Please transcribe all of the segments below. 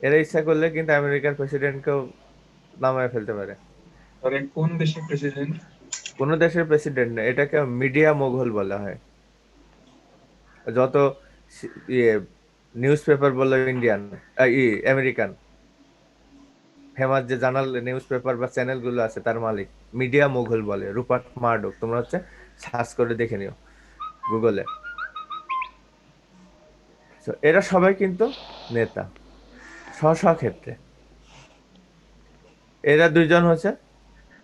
এরা ইচ্ছা করলে কিন্তু আমেরিকার প্রেসিডেন্টকেও নামায় ফেলতে পারে। আরে কোন দেশের প্রেসিডেন্ট? কোনো দেশের প্রেসিডেন্ট না, এটাকে মিডিয়া মোগল বলা হয়। যত ইয়ে নিউজ পেপার বললো ইন্ডিয়ান, আমেরিকান, ফেমাস যে জার্নাল নিউজ পেপার বা চ্যানেল গুলো আছে তার মালিক মিডিয়া মোগল বলে, রুপার্ট মার্ডক। তোমরা হচ্ছে সার্চ করে দেখে নিও গুগলে। তো এরা সবাই কিন্তু নেতা, স্ব স্ব ক্ষেত্রে। এরা দুইজন হচ্ছে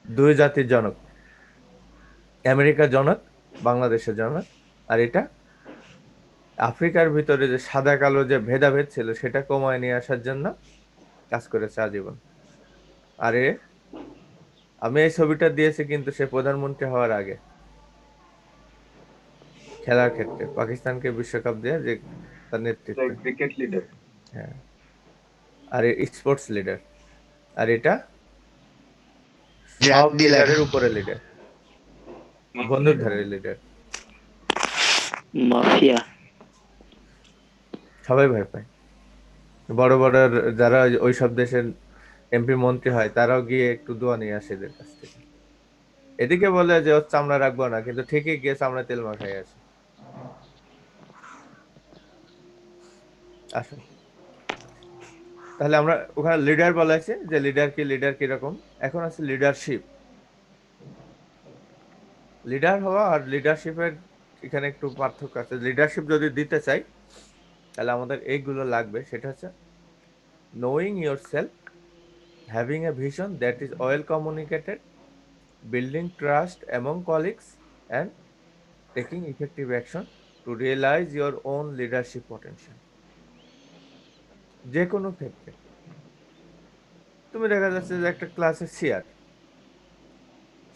দুই জাতির জনক, আমেরিকার জনক, বাংলাদেশের জনক। আর এটা আফ্রিকার ভিতরে যে সাদা কালো যে ভেদাভেদ ছিল সেটা কমায় নিয়ে আসার জন্য কাজ করেছে আজীবন। আর আমি এই ছবিটা দিয়েছি কিন্তু সে প্রধানমন্ত্রী হওয়ার আগে, খেলার ক্ষেত্রে পাকিস্তানকে বিশ্বকাপ দিয়ে যে তার নেতৃত্বে। Cricket leader. হ্যাঁ। আর স্পোর্টস লিডার। আর এটা ড্রাগ সব ডিলার। লিডারের উপরে লিডার, বন্দুকধারী লিডার। মাফিয়া। সবাই ভয় পায়। বড় বড় যারা ওইসব দেশের এমপি মন্ত্রী হয় তারাও গিয়ে একটু দোয়া নিয়ে আসে এদের কাছ থেকে। এদিকে বলে যে ওর চামড়া রাখবো না, কিন্তু ঠিকই গিয়ে চামড়া তেল মাখাই আসে। আসুন, তাহলে আমরা ওখানে লিডার বলা আছে যে লিডার কি, লিডার কিরকম। এখন আছে লিডারশিপ। লিডার হওয়া আর লিডারশিপের এখানে একটু পার্থক্য আছে। লিডারশিপ যদি দিতে চাই তাহলে আমাদের এইগুলো লাগবে, সেটা হচ্ছে knowing yourself, having a vision that is well communicated, building trust among colleagues, and taking effective action to realise your own leadership potential. যে কোনো ক্ষেত্রে তুমি দেখা যাচ্ছে যে একটা ক্লাসে চেয়ার,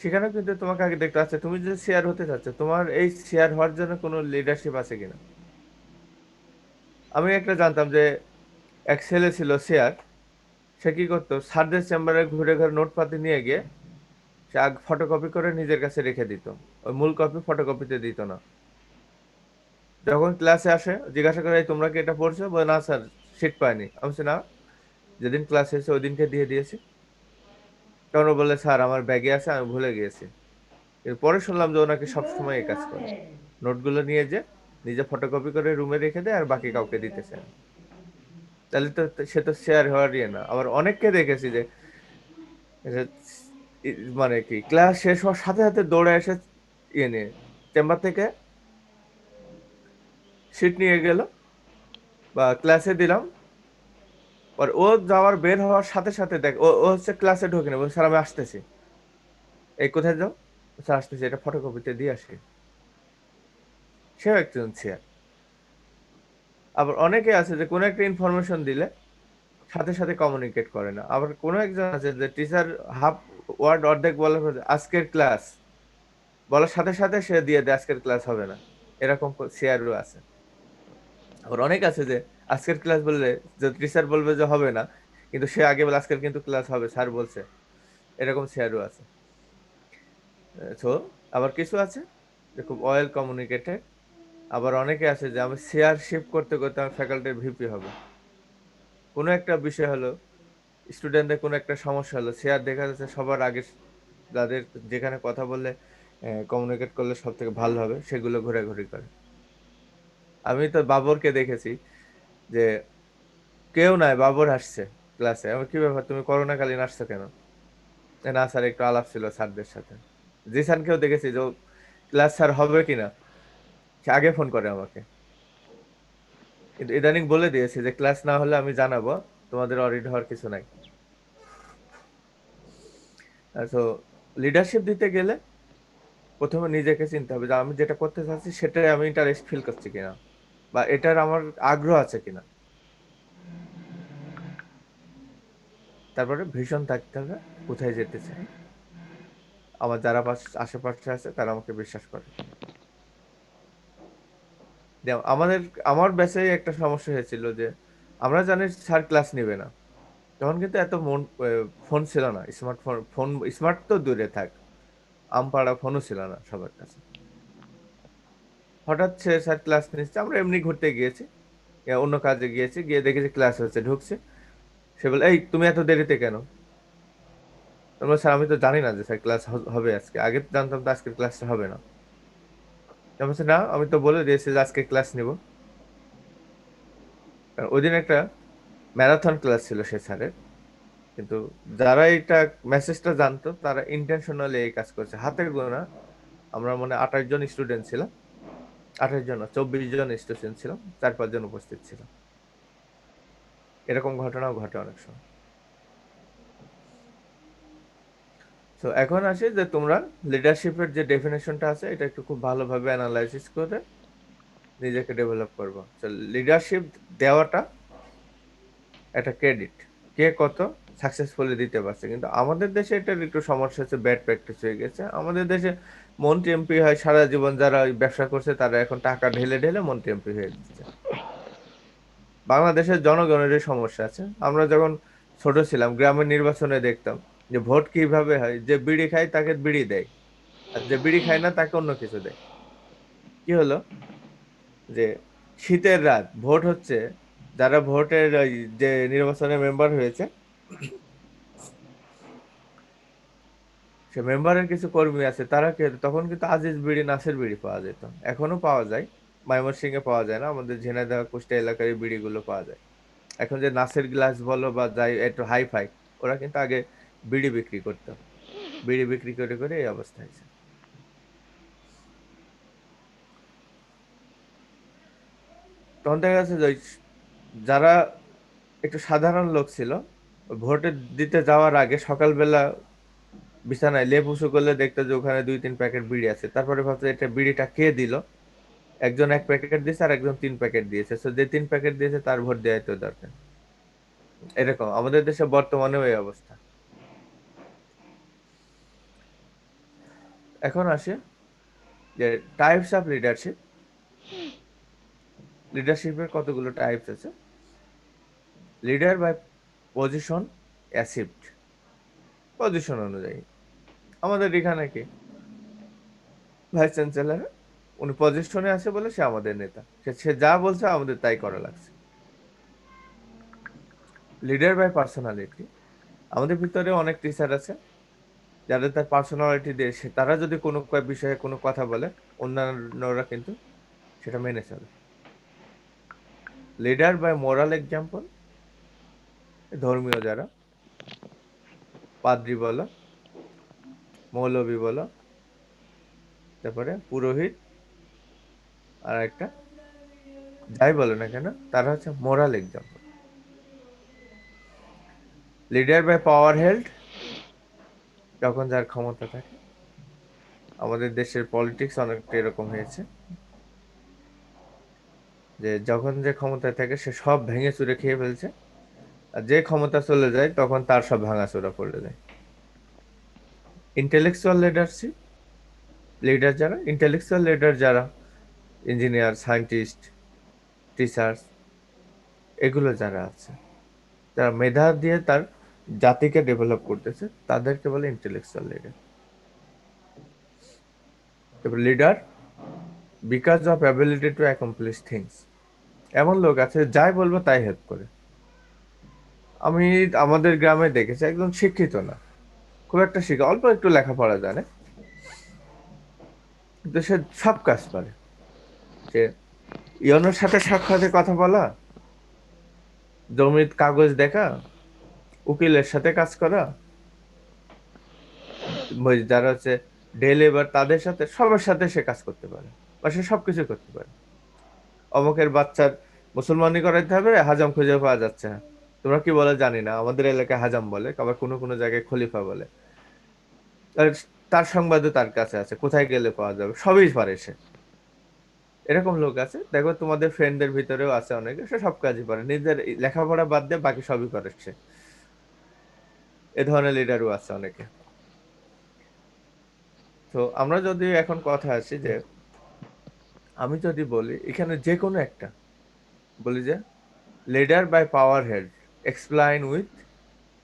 সেখানেও কিন্তু তোমাকে আগে দেখতে আছে তুমি যে চেয়ার হতে চাচ্ছ তোমার এই চেয়ার হওয়ার জন্য কোনো লিডারশিপ আছে কিনা। আমি একটা জানতাম যে এক ছেলে ছিল চেয়ার, সে কি করতো স্যারদের চেম্বারে ঘুরে ঘুরে নোটপাতি নিয়ে গিয়ে সে আগ ফটোকপি করে নিজের কাছে রেখে দিত, ওই মূল কপি ফটোকপিতে দিত না। যখন ক্লাসে আসে জিজ্ঞাসা করে, "এই তোমরা কি এটা পড়ছো?" বলে, "না স্যার, সিট পাইনি।" আমি বলছি, "না, যেদিন ক্লাস হয়েছে ওই দিনকে দিয়ে দিয়েছি।" তখন ও বলে, "স্যার আমার ব্যাগে আছে, আমি ভুলে গিয়েছি।" কিন্তু পরে শুনলাম যে ওনাকে সবসময় এই কাজ করে, নোটগুলো নিয়ে যে নিজে ফটোকপি করে রুমে রেখে দেয় আর বাকি কাউকে দিতেছে না। তাহলে তো সে তো শেয়ার হওয়ার ইয়ে না। আবার অনেককে দেখেছি যে যে মানে কি ক্লাস শেষ হওয়ার সাথে সাথে দৌড়ে এসে ইয়ে নিয়ে চেম্বার থেকে সিট নিয়ে গেল বা ক্লাসে দিলাম। আর ও যাওয়ার বের হওয়ার সাথে সাথে দেখ ও ও হচ্ছে ক্লাসে ঢোকে না, বলছে, "স্যার আমি আসতেছি।" এই কোথায় যাও? "স্যার আসতেছি, এটা ফটোকপিতে দিয়ে আসি।" সেও একজন শেয়ার। আবার অনেকে আছে যে কোনো একটা ইনফরমেশন দিলে সাথে সাথে কমিউনিকেট করে না। আবার কোনো একজন আছে যে টিচার হাফ ওয়ার্ড অর্ধেক বলার পর আজকের ক্লাস বলার সাথে সাথে সে দিয়ে দেয় আজকের ক্লাস হবে না। এরকম শেয়ারও আছে। আবার অনেক আছে যে আজকের ক্লাস বললে যে টিচার বলবে যে হবে না, কিন্তু সে আগে বলে আজকের কিন্তু ক্লাস হবে, স্যার বলছে। এরকম শেয়ারও আছে। তো আবার কিছু আছে যে খুব ওয়েল কমিউনিকেটেড। আবার অনেকে আছে যে আমি শেয়ার শিফট করতে করতে আমি ফ্যাকাল্টির ভিপি হবে। কোনো একটা বিষয় হলো, স্টুডেন্টদের কোনো একটা সমস্যা হলো, শেয়ার দেখা যাচ্ছে সবার আগে যাদের যেখানে কথা বললে কমিউনিকেট করলে সব থেকে ভালো হবে সেগুলো ঘোরাঘুরি করে। আমি তো বাবরকে দেখেছি যে কেউ নাই, বাবর আসছে ক্লাসে। আমার কি ব্যাপার, তুমি করোনাকালীন আসছো কেন? না স্যার, একটু আলাপ ছিল স্যারদের সাথে।" জিসানকেও দেখেছি যে ক্লাস স্যার হবে কিনা সে আগে ফোন করে আমাকে। কিন্তু ইদানিং বলে দিয়েছে যে ক্লাস না হলে আমি জানাবো, তোমাদের অডিট হওয়ার কিছু নাই। তো লিডারশিপ দিতে গেলে প্রথমে নিজেকে চিনতে হবে যে আমি যেটা করতে চাচ্ছি সেটাই আমি ইন্টারেস্ট ফিল করছি কিনা, বা এটার আমার আগ্রহ আছে কিনা। তারপরে ভীষণ থাকতে হবে, কোথায় যেতে চাই, আমার যারা আশেপাশে আছে তারা আমাকে বিশ্বাস করে কিনা। যেমন আমার ব্যাচে একটা সমস্যা হয়েছিল যে আমরা জানি স্যার ক্লাস নিবে না, তখন কিন্তু এত ফোন ছিল না, স্মার্টফোন, ফোন স্মার্ট তো দূরে থাক, আমপাড়া ফোনও ছিল না সবার কাছে। হঠাৎ সে স্যার ক্লাস নিচ্ছে, আমরা এমনি ঘুরতে গিয়েছি, অন্য কাজে গিয়েছি, গিয়ে দেখেছি ক্লাস হচ্ছে, ঢুকছে। সে বলে, এই তুমি এত দেরিতে কেন? তোমরা স্যার আমি তো জানি না যে স্যার ক্লাস হবে আজকে, আগে তো জানতাম তো আজকের ক্লাসটা হবে না। আমি বলছি, না আমি তো বলে দিয়েছি যে আজকে ক্লাস নিব। কারণ ওই দিন একটা ম্যারাথন ক্লাস ছিল সে স্যারের। কিন্তু যারা এইটা মেসেজটা জানতো তারা ইন্টেনশনালি এই কাজ করছে, হাতে গোনা। আমরা মনে 28 জন স্টুডেন্ট ছিলাম, 28 জন না, 24 জন স্টুডেন্ট ছিলাম, 4-5 জন উপস্থিত ছিল। এরকম ঘটনাও ঘটে অনেক সময়। তো এখন আসি যে তোমরা লিডারশিপের যে ডেফিনেশনটা আছে এটা একটু খুব ভালোভাবে অ্যানালাইসিস করে নিজেকে ডেভেলপ করবো। তো লিডারশিপ দেওয়াটা একটা ক্রেডিট, কে কত সাকসেসফুলি দিতে পারছে। কিন্তু আমাদের দেশে এটার একটু সমস্যা হচ্ছে, ব্যাড প্র্যাকটিস হয়ে গেছে আমাদের দেশে। মন্ত্রী এমপি হয় সারা জীবন, যারা ওই ব্যবসা করছে তারা এখন টাকা ঢেলে ঢেলে মন্ত্রী এমপি হয়ে দিচ্ছে। বাংলাদেশের জনগণের সমস্যা আছে। আমরা যখন ছোট ছিলাম গ্রামের নির্বাচনে দেখতাম যে ভোট কিভাবে হয়, যে বিড়ি খায় তাকে বিড়ি দেয়, আর যে বিড়ি খায় না তাকে অন্য কিছু দেয়। কি হলো যে শীতের রাত ভোট হচ্ছে, যারা ভোটের ওই যে নির্বাচনে মেম্বার হয়েছে, সে মেম্বারের কিছু কর্মী আছে, তারা তখন কিন্তু আজিজ বিড়ি নাসের বিড়ি পাওয়া যেত, এখনো পাওয়া যায়। ময়মনসিংহে পাওয়া যায় না, আমাদের ঝিনাইদহ কুষ্টিয়া এলাকার এই বিড়িগুলো পাওয়া যায়। এখন যে নাসের গ্লাস বলো বা যাই একটু হাই ফাই, ওরা কিন্তু আগে বিড়ি বিক্রি করতো, বিড়ি বিক্রি করে করে এই অবস্থা হয়েছে। তখন দেখা যাচ্ছে যে যারা একটু সাধারণ লোক ছিল, ভোটে দিতে যাওয়ার আগে সকালবেলা বিছানায় লেপ উঁচু করলে দেখতো যে ওখানে 2-3 প্যাকেট বিড়ি আছে, তারপরে ভাবতো এটা বিড়িটা কে দিল। একজন 1 প্যাকেট দিয়েছে আর একজন 3 প্যাকেট দিয়েছে, তো যে 3 প্যাকেট দিয়েছে তার ভোট দেওয়াই তো দরকার। এরকম আমাদের দেশে বর্তমানেও এই অবস্থা। এখন আসে যে টাইপস অফ লিডারশিপ। লিডারশিপের কতগুলো টাইপস আছে। Leader by position, achieved, position অনুযায়ী। আমাদের এখানে কি ভাইস চ্যান্সেলর, উনি পজিশনে আছে বলে সে আমাদের নেতা, সে সে যা বলছে আমাদের তাই করা লাগছে। লিডার বাই পার্সোনালিটি, আমাদের ভিতরে অনেক টিচার আছে যাদের তার পার্সোনালিটি দিয়ে তারা যদি কোনো বিষয়ে কোনো কথা বলে, অন্যান্যরা কিন্তু সেটা মেনে চলে। লিডার বাই মোরাল এক্সাম্পল, ধর্মীয় যারা, পাদ্রী বলো, মৌলবী বলো, তারপরে পুরোহিত, আর একটা যাই বলো না কেন, তারা হচ্ছে moral example. Leader by power held, যখন যার ক্ষমতা থাকে। আমাদের দেশের পলিটিক্স অনেকটা এরকম হয়েছে যে যখন যে ক্ষমতায় থাকে সে সব ভেঙে চুরে খেয়ে ফেলছে, আর যে ক্ষমতা চলে যায় তখন তার সব ভাঙাচোরা পড়ে যায়। ইন্টেলেকচুয়াল লিডারশিপ, লিডার যারা ইন্টেলেকচুয়াল লিডার, যারা ইঞ্জিনিয়ার, সায়েন্টিস্ট, টিচার্স, এগুলো যারা আছে, যারা মেধা দিয়ে তার জাতিকে ডেভেলপ করতেছে, তাদেরকে বলে ইন্টেলেকচুয়াল লিডার। তারপর leader because of ability to accomplish things, এমন লোক আছে যাই বলবো তাই হেল্প করে। আমি আমাদের গ্রামে দেখেছি একজন শিক্ষিত না, খুব একটা শিক্ষা, অল্প একটু লেখাপড়া জানে, কিন্তু সে সব কাজ পারে। সে ইয়নোর সাথে সাক্ষাতে কথা বলা, জমির কাগজ দেখা, উকিলের সাথে কাজ করা, ওই যারা হচ্ছে ডে লেবার তাদের সাথে, সবার সাথে সে কাজ করতে পারে, বা সে সবকিছু করতে পারে। অমুকের বাচ্চার মুসলমানি করাইতে হবে, হাজাম খুঁজে পাওয়া যাচ্ছে না। তোমরা কি বলে জানি না, আমাদের এলাকায় হাজাম বলে, আবার কোনো কোনো জায়গায় খলিফা বলে। আর তার সংবাদও তার কাছে আছে, কোথায় গেলে পাওয়া যাবে, সবই পারে সে। এরকম লোক আছে, দেখো তোমাদের ফ্রেন্ডদের ভিতরেও আছে অনেকে, সে সব কাজই পারে, নিজের লেখাপড়া বাদ দিয়ে বাকি সবই পারে সে। এ ধরনের লিডারও আছে অনেকে। তো আমরা যদি এখন কথা আসি যে, আমি যদি বলি এখানে যে কোনো একটা, বলি যে leader by power head, explain with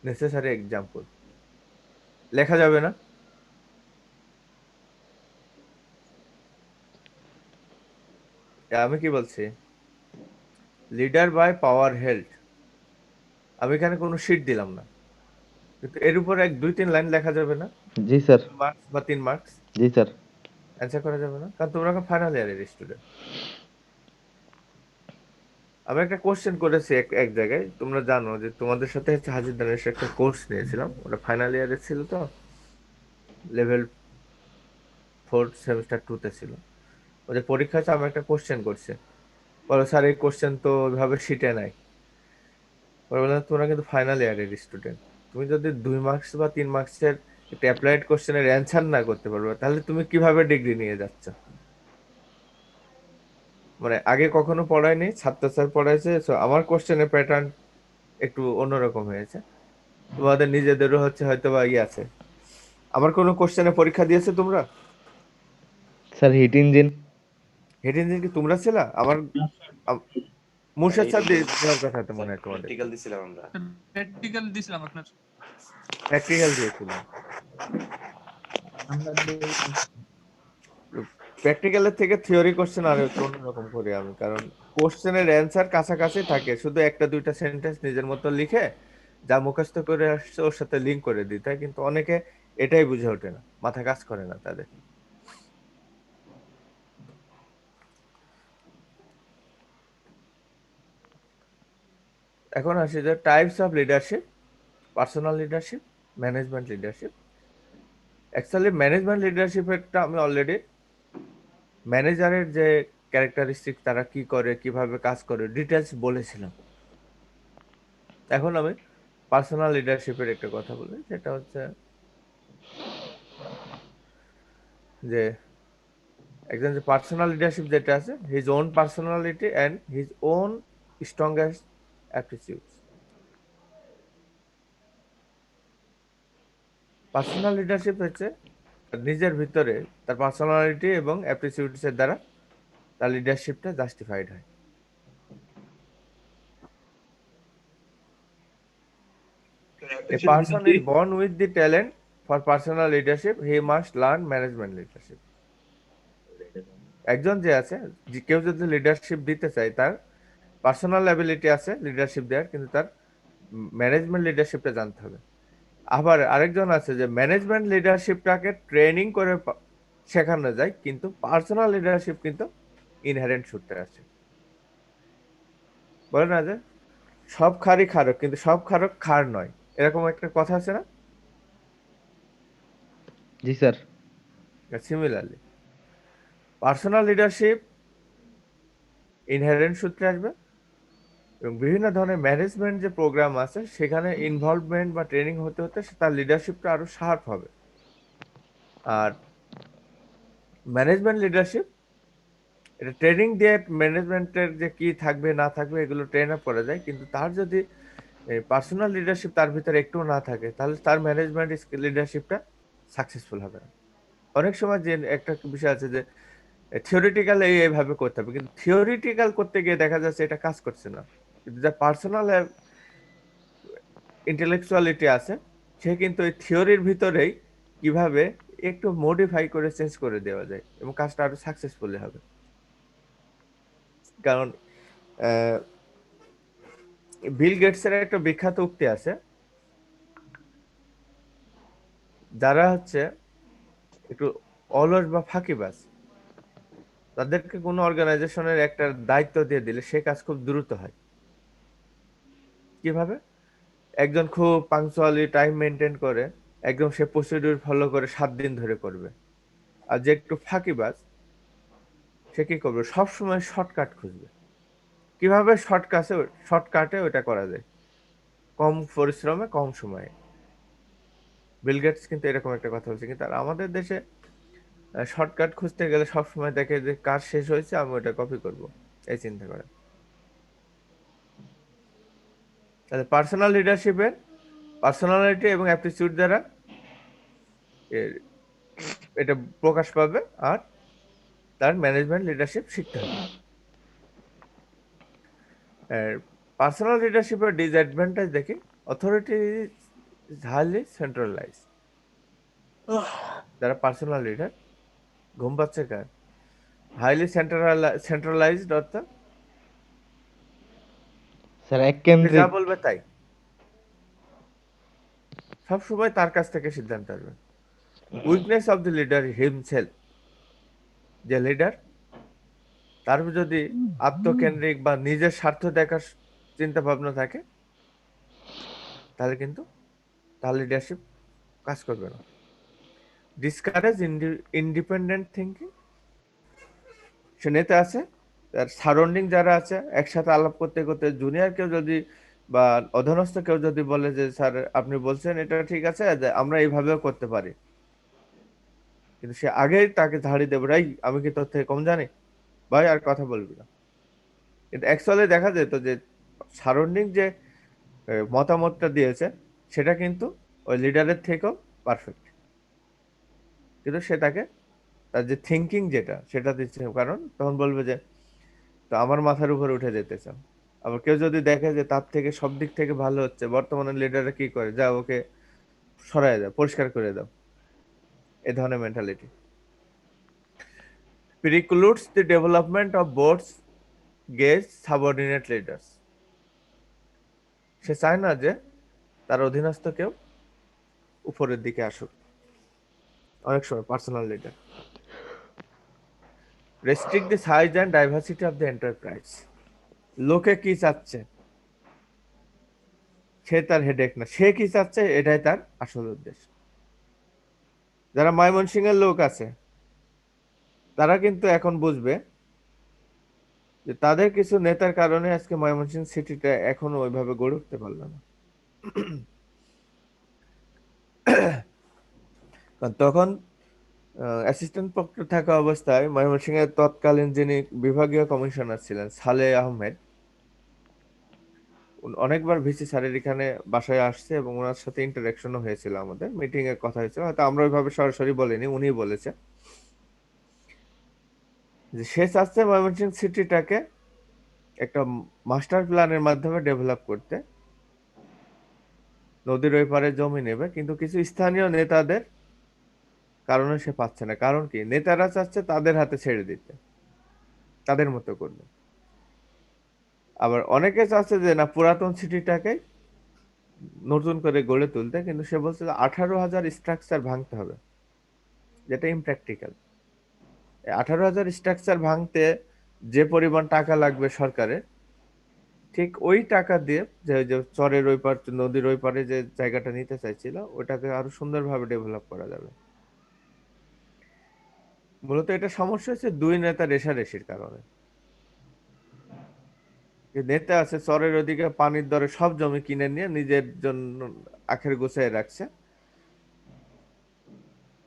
necessary example, লেখা যাবে না? আমি কি বলছি, লিডার বাই পাওয়ার হেল্ড, আমি এখানে কোনো শিট দিলাম না, কিন্তু এর উপর 1 2 3 লাইন লেখা যাবে না? জি স্যার। 2 মার্কস বা 3 মার্কস জি স্যার। অ্যান্সার করা যাবে না, কারণ তোমরা এখন ফাইনাল ইয়ারের স্টুডেন্ট। আমি একটা কোশ্চেন করেছি এক এক জায়গায়, তোমরা জানো যে তোমাদের সাথে হচ্ছে হাজির দানেশ একটা কোর্স নিয়েছিলাম, ওটা ফাইনাল ইয়ারে ছিল, তো লেভেল 4 সেমিস্টার 2 তে ছিল। ওদের পরীক্ষাতে আমি একটা কোশ্চেন করছি, বলো স্যার এই কোশ্চেন তো ওইভাবে শিটে নাই। ওরা বললাম তোমরা কিন্তু ফাইনাল ইয়ারের স্টুডেন্ট, তুমি যদি 2 মার্কস বা 3 মার্কসের একটা অ্যাপ্লাইড কোশ্চেনের অ্যান্সার না করতে পারবে, তাহলে তুমি কিভাবে ডিগ্রি নিয়ে যাচ্ছ? মানে আগে কখনো পড়ায়নি, ছাত্র স্যার পড়াইছে, so আমার কোশ্চেনের প্যাটার্ন একটু অন্যরকম হয়েছে। তোমাদের নিজেদেরও হচ্ছে হয়তো বা ইয়ে আছে। আমার কোনো কোশ্চেনে পরীক্ষা দিয়েছে তোমরা? Sir hit engine. Head engine কি তোমরা ছিল? আমার আম- মুর্শেদ স্যার দেওয়ার কথা তো মনে হয় তোমাদেরকে। প্র্যাকটিক্যাল দিছিলাম আমরা। প্র্যাকটিক্যাল দিছিলাম আপনার। প্র্যাকটিক্যাল দিয়েছিল। আমরা প্র্যাকটিক্যালের থেকে থিওরি কোশ্চেন আর একটু অন্যরকম করি আমি, কারণ কোশ্চেনের অ্যান্সার কাছাকাছি থাকে, শুধু 1 2 সেন্টেন্স নিজের মতো লিখে যা মুখস্থ করে আসছে ওর সাথে লিঙ্ক করে দিতে হয়, কিন্তু অনেকে এটাই বুঝে ওঠে না, মাথা কাজ করে না তাদের। এখন আসি যে types of leadership, personal leadership, management leadership. Actually management লিডারশিপেরটা আমি অলরেডি ম্যানেজারের যে ক্যারেক্টারিস্টিক, তারা কি করে কিভাবে কাজ করে ডিটেলস বলেছিলাম। এখন আমি পার্সোনাল লিডারশিপের একটা কথা বলি, সেটা হচ্ছে যে একজন যে পার্সোনাল লিডারশিপ যেটা আছে, his own personality and his own strongest aptitudes. Personal leadership হচ্ছে নিজের ভিতরে তার পার্সোনালিটি এবং অ্যাপ্টিটিউডস এর দ্বারা তার লিডারশিপটা জাস্টিফাইড হয়। A person is born with the talent for personal leadership, he must learn management leadership. একজন যে আছে, যে কেউ যদি লিডারশিপ দিতে চায়, তার পার্সোনাল অ্যাবিলিটি আছে লিডারশিপ দেওয়ার, কিন্তু তার ম্যানেজমেন্ট লিডারশিপটা জানতে হবে। আবার আরেকজন আছে যে ম্যানেজমেন্ট লিডারশিপটাকে ট্রেনিং করে শেখানো যায়, কিন্তু পার্সোনাল লিডারশিপ কিন্তু ইনহেরেন্ট সূত্রে আছে। বলে না যে সব খারই খারক, কিন্তু সব খারক খার নয়, এরকম একটা কথা আছে না? জি sir. Similarly personal leadership inherent সূত্রে আসবে, এবং বিভিন্ন ধরনের ম্যানেজমেন্ট যে প্রোগ্রাম আছে সেখানে ইনভলভমেন্ট বা ট্রেনিং হতে হতে তার লিডারশিপটা আরো শার্প হবে। আর ম্যানেজমেন্ট লিডারশিপ, এটা ট্রেনিং দিয়ে ম্যানেজমেন্টের যে কি থাকবে না থাকবে এগুলো ট্রেন আপ করা যায়, কিন্তু তার যদি পার্সোনাল লিডারশিপ তার ভিতরে একটু না থাকে, তাহলে তার ম্যানেজমেন্ট লিডারশিপটা সাকসেসফুল হবে না। অনেক সময় যে একটা বিষয় আছে যে থিওরিটিক্যাল এইভাবে করতে হবে, কিন্তু থিওরিটিক্যাল করতে গিয়ে দেখা যাচ্ছে এটা কাজ করছে না, কিন্তু যার পার্সোনাল ইন্টেলেকচুয়ালিটি আছে, সে কিন্তু এই থিওরির ভিতরেই কিভাবে একটু মডিফাই করে চেঞ্জ করে দেওয়া যায় এবং কাজটা আরো সাকসেসফুলি হবে। কারণ বিল গেটসের একটা বিখ্যাত উক্তি আছে, যারা হচ্ছে একটু অলস বা ফাঁকিবাজ, তাদেরকে কোনো অর্গানাইজেশনের একটা দায়িত্ব দিয়ে দিলে সে কাজ খুব দ্রুত হয়। কিভাবে? একজন খুব পাংচুয়ালি টাইম মেনটেন করে, একদম সে প্রসিডিউর ফলো করে 7 দিন ধরে করবে। আর যে একটু ফাঁকিবাজ, সে কি করবে? সব সময় শর্টকাট খুঁজবে, কিভাবে শর্টকাটে ওটা করা যায় কম পরিশ্রমে কম সময়ে। বিল গেটস কিন্তু এরকম একটা কথা বলছে, কিন্তু আর আমাদের দেশে শর্টকাট খুঁজতে গেলে সব সময় দেখে যে কাজ শেষ হয়েছে, আমি ওটা কপি করব, এই চিন্তা করে। তাহলে পার্সোনাল লিডারশিপের পার্সোনালিটি এবং অ্যাপটিটিউড দ্বারা এ- এটা প্রকাশ পাবে, আর তার ম্যানেজমেন্ট লিডারশিপ শিখতে হবে। পার্সোনাল লিডারশিপের ডিসঅ্যাডভান্টেজ দেখি, অথরিটি ইজ হাইলি সেন্ট্রালাইজ। যারা পার্সোনাল লিডার, ঘুম পাচ্ছে কার? হাইলি সেন্ট্রালাইজড, অর্থাৎ স্যার সে যা এককেন্দ্রিক। বলবে তাই। সবসময় তার কাছ থেকে সিদ্ধান্ত আসবে। Weakness of the leader himself, যে লিডার তার যদি আত্মকেন্দ্রিক বা নিজের স্বার্থ দেখার চিন্তা ভাবনা থাকে, তাহলে কিন্তু তার লিডারশিপ কাজ করবে না। ডিসকারেজ ইন্ডিপেন্ডেন্ট থিঙ্কিং, সে নেতা আছে, তার সারাউন্ডিং যারা আছে একসাথে আলাপ করতে করতে জুনিয়র কেউ যদি বা অধীনস্থ কেউ যদি বলে যে স্যার আপনি বলছেন এটা ঠিক আছে, যে আমরা এইভাবেও করতে পারি, কিন্তু সে আগেই তাকে ঝাড়ি দেবে, এই আমি কি তোর থেকে কম জানি, ভাই আর কথা বলবি না। কিন্তু অ্যাকচুয়ালি দেখা যেত যে সারাউন্ডিং যে মতামতটা দিয়েছে সেটা কিন্তু ওই লিডারের থেকেও পারফেক্ট, কিন্তু সে তাকে তার যে থিঙ্কিং যেটা সেটা দিচ্ছে, কারণ তখন বলবে যে তো আমার মাথার উপরে উঠে যেতেছে। আবার কেউ যদি দেখে যে তার থেকে সব দিক থেকে ভালো হচ্ছে, বর্তমানে লিডাররা কি করে, যা ওকে সরাই দাও, পরিষ্কার করে দাও, এ ধরনের mentality precludes the development of board's gauge subordinate leaders। সে চায় না যে তার অধীনস্থ কেউ উপরের দিকে আসুক, অনেক সময় personal leader. Restrict the size and diversity of the enterprise, লোকে কি চাচ্ছে সে তার হেডেক না, সে কি চাচ্ছে এটাই তার আসল উদ্দেশ্য। যারা ময়মনসিংহের লোক আছে তারা কিন্তু এখন বুঝবে যে তাদের কিছু নেতার কারণে আজকে ময়মনসিংহ সিটিটা এখনো ওইভাবে গড়ে উঠতে পারলো না। কারণ তখন অ্যাসিস্ট্যান্ট প্রক্টর থাকা অবস্থায় ময়মনসিংহের তৎকালীন যিনি বিভাগীয় কমিশনার ছিলেন সালেহ আহমেদ, অনেকবার ভিসি স্যারের এখানে বাসায় আসছে এবং ওনার সাথে ইন্টারাকশনও হয়েছিল, আমাদের মিটিং এর কথা হয়েছিল, হয়তো আমরা ওইভাবে সরাসরি বলিনি, উনি বলেছে যে সে চাচ্ছে ময়মনসিংহ সিটিটাকে একটা মাস্টার প্ল্যানের মাধ্যমে ডেভেলপ করতে। নদীর ওই পারে জমি নেবে, কিন্তু কিছু স্থানীয় নেতাদের কারণে সে পাচ্ছে না। কারণ কি, নেতারা চাচ্ছে তাদের হাতে ছেড়ে দিতে, তাদের মতো করবে। আবার অনেকে চাচ্ছে যে না, পুরাতন সিটিটাকে নতুন করে গড়ে তুলতে, কিন্তু সে বলছে যে 18,000 স্ট্রাকচার ভাঙতে হবে, যেটা ইমপ্র্যাকটিক্যাল। 18,000 স্ট্রাকচার ভাঙতে যে পরিমাণ টাকা লাগবে সরকারের, ঠিক ওই টাকা দিয়ে যে চরের ওই পার, নদীর ওই পারে যে জায়গাটা নিতে চাইছিল ওটাকে আরো সুন্দরভাবে ডেভেলপ করা যাবে। মূলত এটা সমস্যা হচ্ছে দুই নেতা রেষারেষির কারণে। যে নেতা আছে চরের ওদিকে পানির দরে সব জমি কিনে নিয়ে নিজের জন্য আখের গোছায় রাখছে,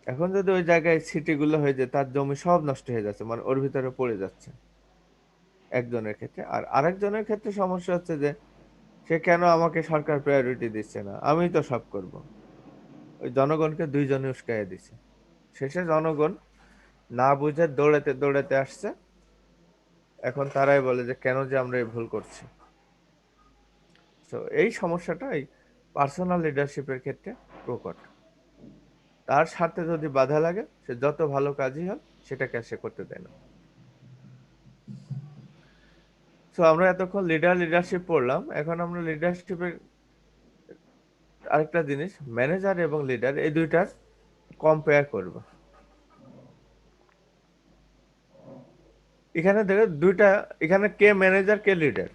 এখন যদি ওই জায়গায় সিটি গুলো হয়ে যায় তার জমি সব নষ্ট হয়ে যাচ্ছে, মানে ওর ভিতরে পড়ে যাচ্ছে একজনের ক্ষেত্রে। আর আরেকজনের ক্ষেত্রে সমস্যা হচ্ছে যে সে কেন আমাকে সরকার প্রায়োরিটি দিচ্ছে না, আমি তো সব করব। ওই জনগণকে দুইজনে উস্কাইয়ে দিছে, শেষে জনগণ না বুঝে দৌড়াতে দৌড়াতে আসছে। এখন তারাই বলে যে কেন যে আমরা এই ভুল করছি। তো এই সমস্যাটা এই পার্সোনাল লিডারশিপের ক্ষেত্রে প্রকট। তার স্বার্থে যদি বাধা লাগে, সে যত ভালো কাজই হোক সেটাকে আর সে করতে দেয় না। তো আমরা এতক্ষণ লিডারশিপ পড়লাম, এখন আমরা লিডারশিপের আরেকটা জিনিস, ম্যানেজার এবং লিডার, এই দুইটার কম্পেয়ার করব। এখানে দেখো দুইটা, এখানে কে ম্যানেজার কে leader?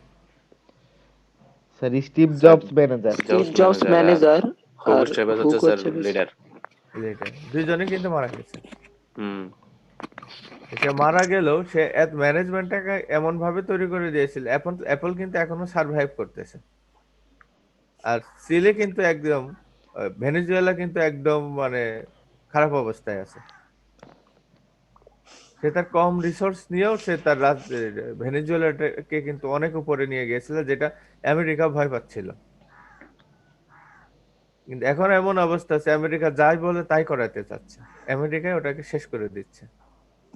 Sir Steve sir Jobs manager. Jobs Steve Jobs manager আর ম্যানেজার হুগো আর চেভেজ হচ্ছে Hugo sir Chavez leader. Leader দুইজনে কিন্তু মারা গেছে। হুম। সে মারা গেলেও সে ম্যানেজমেন্টটাকে এমন ভাবে তৈরি করে দিয়েছিল, অ্যাপল কিন্তু এখনো সার্ভাইভ করতেছে। আর চিলি কিন্তু একদম, ভেনেজুয়েলা কিন্তু একদম মানে খারাপ অবস্থায় আছে। সে তার কম রিসোর্স নিয়েও সে তার ভেনেজুয়েলাকে কিন্তু অনেক উপরে নিয়ে গিয়েছিল, যেটা আমেরিকা ভয় পাচ্ছিল। কিন্তু এখন এমন অবস্থা আছে, আমেরিকা যাই বলে তাই করাতে চাচ্ছে, আমেরিকায় ওটাকে শেষ করে দিচ্ছে।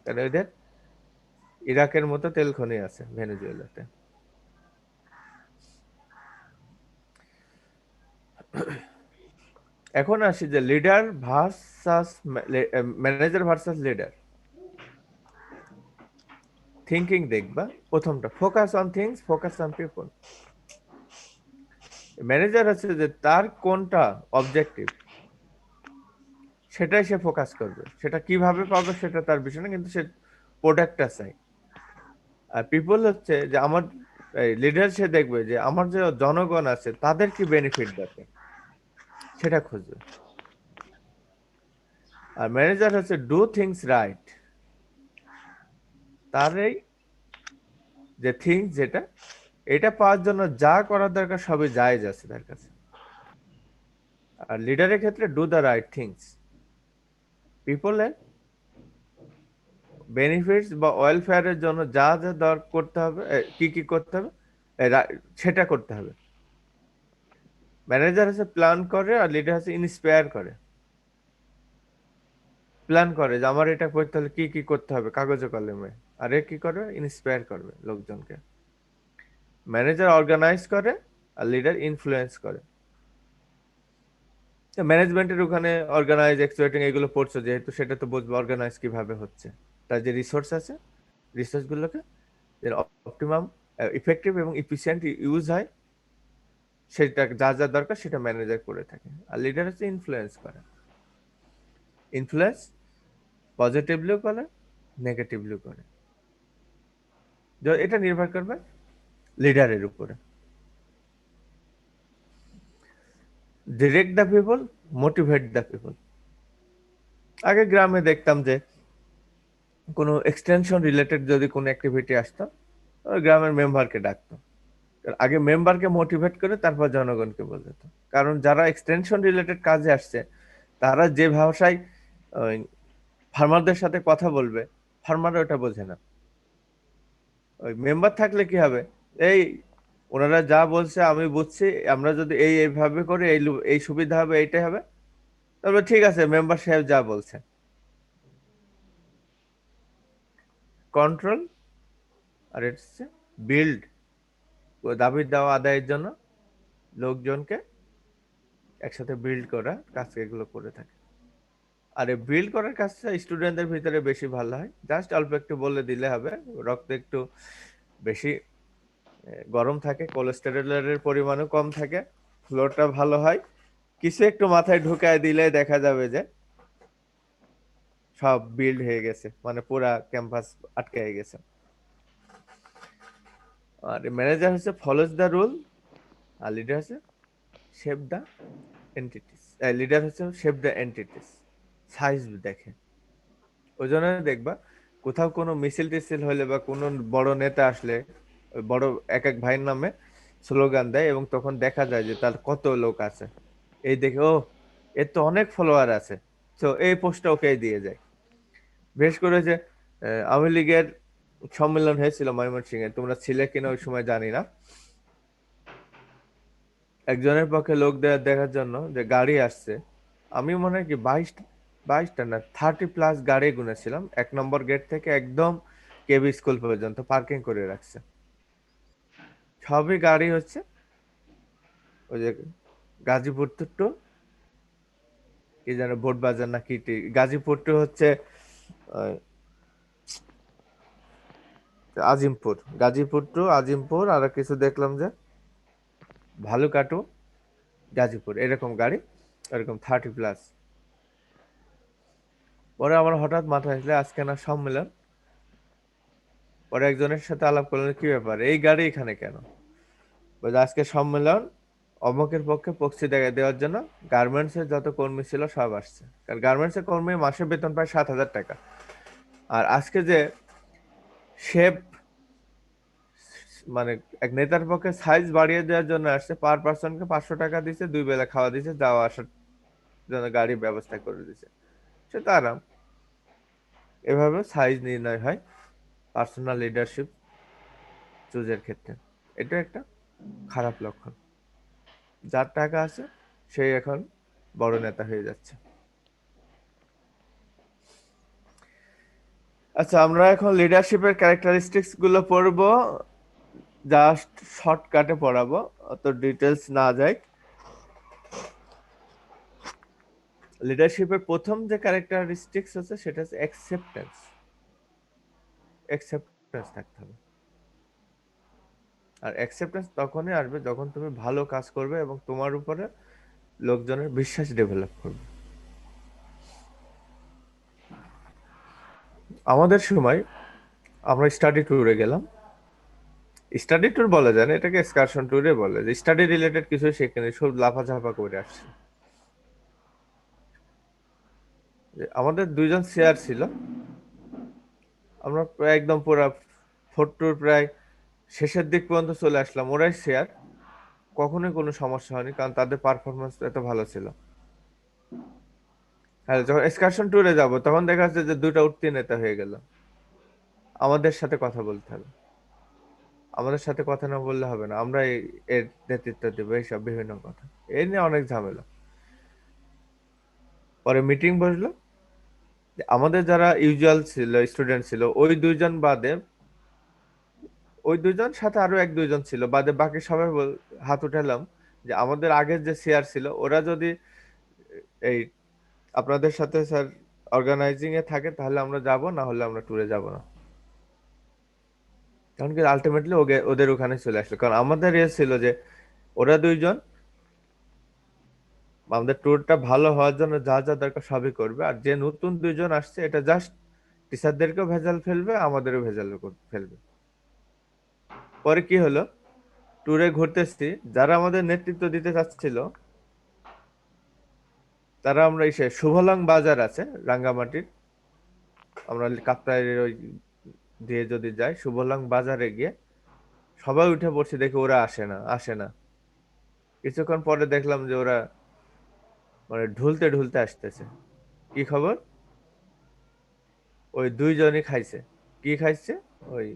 কারণ ওদের ইরাকের মতো তেল খনি আছে ভেনেজুয়েলাতে। এখন আসি যে leader versus manager versus leader. Thinking দেখবা প্রথমটা, focus on things, focus on people. Manager আছে যে তার কোনটা অবজেক্টিভ, সেটাই সে ফোকাস করবে। সেটা কিভাবে পাবে সেটা তার বিষয় না, কিন্তু সে প্রোডাক্টটা চাই। আর পিপল হচ্ছে যে আমার লিডার, সে দেখবে যে আমার যে জনগণ আছে তাদের কি বেনিফিট দরকার সেটা খুঁজবে। আর ম্যানেজার হচ্ছে ডু থিংস রাইট, তার এই যে থিংস যেটা, এটা পাওয়ার জন্য যা করার দরকার সবই জায়েজ আছে তার কাছে। আর লিডারের ক্ষেত্রে ডু দ্য রাইট থিংস, পিপলের বেনিফিটস বা ওয়েলফেয়ারের জন্য যা যা করতে হবে, কি কি করতে হবে, সেটা করতে হবে। ম্যানেজার হচ্ছে প্ল্যান করে, আর লিডার হচ্ছে ইন্সপায়ার করে। প্ল্যান করে যে আমার এটা করতে হলে কি কি করতে হবে কাগজে কলমে, আর এ কি করবে, ইন্সপায়ার করবে লোকজনকে। ম্যানেজার অর্গানাইজ করে, আর লিডার ইনফ্লুয়েন্স করে। ম্যানেজমেন্টের ওখানে অর্গানাইজ এক্সপ্লয়েটিং এগুলো পড়ছো যেহেতু, সেটা তো বুঝবে অর্গানাইজ কিভাবে হচ্ছে। তার যে রিসোর্স আছে, রিসোর্স গুলোকে অপটিমাম, ইফেক্টিভ এবং ইফিসিয়েন্ট ইউজ হয়, সেটা যা যা দরকার সেটা ম্যানেজার করে থাকে। আর লিডার হচ্ছে ইনফ্লুয়েন্স করে। ইনফ্লুয়েন্স পজিটিভলিও করে, নেগেটিভলিও করে। এটা নির্ভর করবে লিডারের উপরে। Direct the people, motivate the people. আগে গ্রামে দেখতাম যে কোনো এক্সটেনশন রিলেটেড যদি কোনো অ্যাক্টিভিটি আসতো, ওই গ্রামের মেম্বারকে ডাকতো। আগে মেম্বারকে মোটিভেট করে তারপর জনগণকে বোঝাতো। কারণ যারা এক্সটেনশন রিলেটেড কাজে আসছে, তারা যে ভাষায় ফার্মারদের সাথে কথা বলবে, ফার্মাররা ওটা বোঝে না। ওই মেম্বার থাকলে কি হবে, এই ওনারা যা বলছে আমি বুঝছি, আমরা যদি এইভাবে করি এই সুবিধা হবে, এইটাই হবে, তবে ঠিক আছে মেম্বার সাহেব যা বলছে। কন্ট্রোল, আর এটা হচ্ছে বিল্ড, দাবি দেওয়া আদায়ের জন্য লোকজনকে একসাথে বিল্ড করা কাজ, এগুলো করে থাকে। আর এই বিল্ড করার কাজটা স্টুডেন্টদের ভিতরে বেশি ভালো হয়। জাস্ট অল্প একটু বলে দিলে হবে, রক্ত একটু বেশি গরম থাকে, কোলেস্টেরলের পরিমাণও কম থাকে, ফ্লোটা ভালো হয়। কিছু একটু মাথায় ঢুকায় দিলে দেখা যাবে যে সব বিল্ড হয়ে গেছে, মানে পুরা ক্যাম্পাস আটকে গেছে। আর ম্যানেজার হচ্ছে ফলোজ দ্য রুল, আর লিডার হচ্ছে শেপ দ্য এন্টিটিস। লিডার হচ্ছে শেপ দ্য এন্টিটিস, সাইজ দেখে। ওই জন্য দেখবা কোথাও কোনো মিছিল টিছিল হলে বা কোনো বড় নেতা আসলে, ওই বড় এক এক ভাইয়ের নামে স্লোগান দেয়, এবং তখন দেখা যায় যে তার কত লোক আছে। এই দেখে ও, এর তো অনেক ফলোয়ার আছে, তো এই পোস্টটা ওকে দিয়ে যায়। বিশেষ করে যে আওয়ামী লীগের সম্মেলন হয়েছিল ময়মনসিংহে, তোমরা ছিলে কিনা ওই সময় জানি না। একজনের পক্ষে লোক দেখার জন্য যে গাড়ি আসছে, আমি মনে হয় কি 22টা না 30+ গাড়ি গুনেছিলাম, 1 নম্বর গেট থেকে একদম কেবি স্কুল পর্যন্ত পার্কিং করে রাখছে। সবই গাড়ি হচ্ছে ওই যে গাজীপুর টু কি যেন বোট বাজার না কি, গাজীপুর টু হচ্ছে আহ, আজিমপুর, গাজীপুর টু আজিমপুর, আর কিছু দেখলাম যে ভালুকাটু গাজীপুর, এরকম গাড়ি, এরকম 30+। পরে আমার হঠাৎ মাথায় আসলে আজকে না সম্মেলন, পরে একজনের সাথে আলাপ করলেন কি ব্যাপার এই গাড়ি এখানে কেন, বলে আজকে সম্মেলন, অমকের পক্ষে প্রক্সি দেওয়ার জন্য গার্মেন্টস এর যত কর্মী ছিল সব আসছে। কারণ গার্মেন্টস এর কর্মী মাসে বেতন পায় 7,000 টাকা। আর আজকে যে শেপ, মানে এক নেতার পক্ষে সাইজ বাড়িয়ে দেওয়ার জন্য আসছে, পার পার্সনকে 500 টাকা দিছে, 2 বেলা খাওয়া দিছে, যাওয়া আসার জন্য গাড়ির ব্যবস্থা করে দিছে, সে তো আরাম। এভাবে সাইজ নির্ণয় হয় পার্সোনাল লিডারশিপ চুজের ক্ষেত্রে। এটা একটা খারাপ লক্ষণ। যার টাকা আছে সেই এখন বড় নেতা হয়ে যাচ্ছে। আচ্ছা, আমরা এখন লিডারশিপের ক্যারেক্টারিস্টিক্স গুলো পড়বো, জাস্ট শর্টকাটে পড়াবো, অত ডিটেলস না যাই। লিডারশিপের প্রথম যে ক্যারেক্টারিস্টিক্স আছে সেটা হচ্ছে অ্যাকসেপ্টেন্স। অ্যাকসেপ্টেন্স থাকতে হবে। আর অ্যাকসেপ্টেন্স তখনই আসবে যখন তুমি ভালো কাজ করবে এবং তোমার উপরে লোকজনের বিশ্বাস ডেভেলপ করবে। আমাদের সময় আমরা স্টাডি ট্যুরে গেলাম। স্টাডি ট্যুর বলা যায় না, এটাকে এক্সকারশন ট্যুরে বলে, যে স্টাডি রিলেটেড কিছু সেখানে সব লাফাঝাফা করে আসছে। যে আমাদের দুইজন সিআর ছিল, আমরা প্রায় একদম পুরো ফোর ট্যুর প্রায় শেষের দিক পর্যন্ত চলে আসলাম, ওরাই সিআর। কখনোই কোনো সমস্যা হয়নি, কারণ তাদের পারফরমেন্স এত ভালো ছিল। হ্যাঁ, যখন এক্সকারশন ট্যুরে যাব তখন দেখা যাচ্ছে যে দুইটা উঠতি নেতা হয়ে গেল। আমাদের সাথে কথা বলতে হবে, আমাদের সাথে কথা না বললে হবে না, আমরা এর নেতৃত্ব দেবো, এইসব বিভিন্ন কথা। এই নিয়ে অনেক ঝামেলা। পরে মিটিং বসলো, যে আমাদের যারা ইউজুয়াল ছিল, স্টুডেন্ট ছিল, ওই দুইজন বাদে, ওই দুইজন সাথে আরো এক দুইজন ছিল বাদে, বাকি সবাই হাত উঠালাম যে আমাদের আগের যে সিআর ছিল ওরা যদি এই আপনাদের সাথে স্যার অর্গানাইজিং এ থাকে তাহলে আমরা যাব, না হলে আমরা ট্যুরে যাব না। কারণ কি আলটিমেটলি ওদের ওখানে চলে আসলো, কারণ আমাদের ইয়ে ছিল যে ওরা দুইজন আমাদের ট্যুরটা ভালো হওয়ার জন্য যা যা দরকার সবই করবে, আর যে নতুন দুইজন আসছে এটা জাস্ট টিচারদেরকেও ভেজাল ফেলবে, আমাদেরও ভেজাল ফেলবে। পরে কি হলো, ট্যুরে ঘুরতেছি, যারা আমাদের নেতৃত্ব দিতে চাচ্ছিল তারা, আমরা এসে শুভলং বাজার আছে রাঙ্গামাটির, আমরা কাপ্তাইয়ের ওই দিয়ে যদি যাই শুভলং বাজারে গিয়ে সবাই উঠে পড়ছে, দেখে ওরা আসে না আসে না। কিছুক্ষণ পরে দেখলাম যে ওরা মানে ঢুলতে ঢুলতে আসতেছে। কি খবর, ওই দুইজনই খাইছে। কি খাইছে, ওই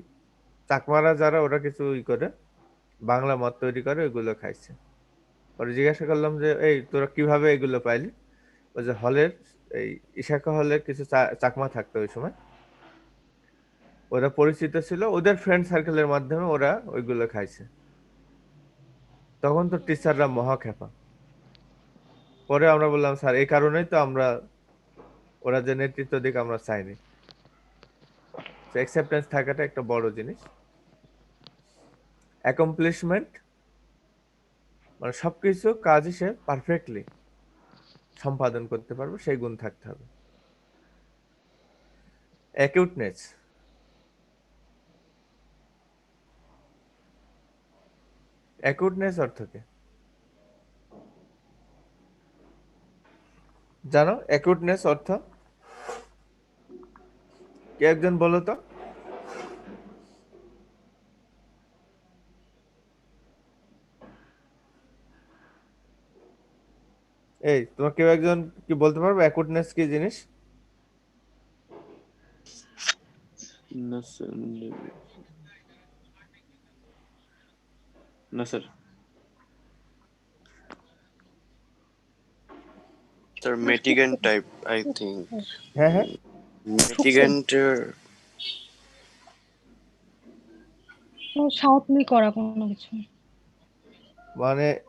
চাকমারা যারা ওরা কিছু করে বাংলা মদ তৈরি করে ওইগুলো খাইছে। পরে জিজ্ঞাসা করলাম যে এই তোরা কিভাবে এগুলো পাইলি? ওই যে হলের, এই ইশাকা হলে কিছু চাকমা থাকতো ওই সময়, ওরা পরিচিত ছিল, ওদের ফ্রেন্ড সার্কেলের মাধ্যমে ওরা ওইগুলো খাইছে। তখন তো টিচাররা মহা খেপা। পরে আমরা বললাম স্যার এই কারণেই তো আমরা ওরা যে নেতৃত্ব দিক আমরা চাইনি। অ্যাকসেপ্টেন্স থাকাটা একটা বড় জিনিস। অ্যাকমপ্লিশমেন্ট মানে সবকিছু কাজই সে পারফেক্টলি সম্পাদন করতে পারবে, সেই গুণ থাকতে হবে। অ্যাকিউটনেস, অ্যাকিউটনেস অর্থ কি জানো? অ্যাকিউটনেস অর্থ কে একজন বলো তো? এই তোমার কেউ একজন কি বলতে পারবে অ্যাকিউটনেস কি জিনিস? না স্যার, না sir. Sir, mitigant type, I think. হ্যাঁ হ্যাঁ, Mitigant, সাউথলি করা কোনো কিছু। মানে স্যার